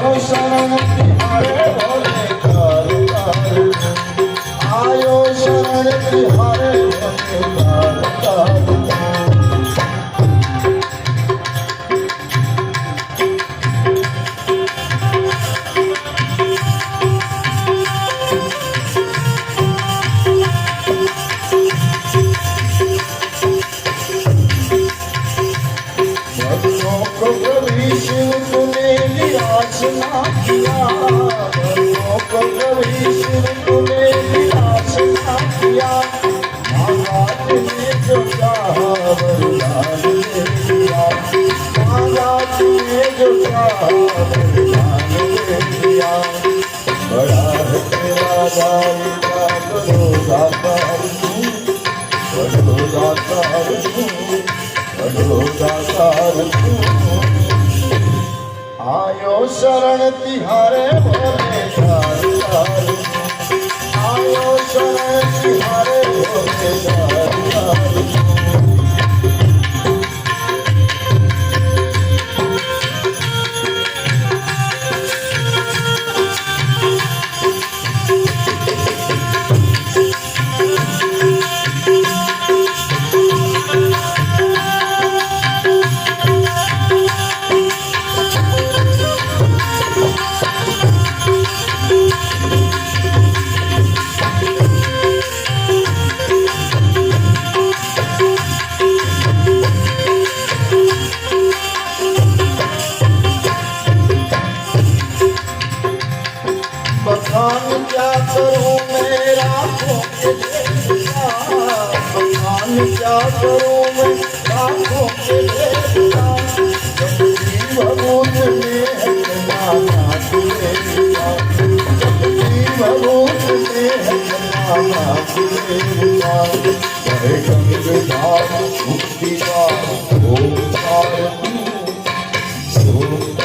शरण तिहारे भोले car car आयो शरण तिहारे भोले कार कार शिव तूने निराशना किया शिव तूने निराशना किया महाराज ने जो चाहा वरदान दे दिया महाराज ने जो चाहा वरदान दे दिया बड़ा है तेरा दाई का बड़ो दातार तू बड़ो दातार तू बड़ो दातार तू आयो शरण तिहारे भोले कार कार आयो शरण तिहारे भोले कार कार बखान क्या करूं मैं राखों के देवता बखान क्या करूं मैं राखों के देवता जब जीव भूत में है जमाना तुझे दिया जब जीव भूत में है जमाना तुझे दिया जय गंगाधार मुक्तिदार ओंकार तू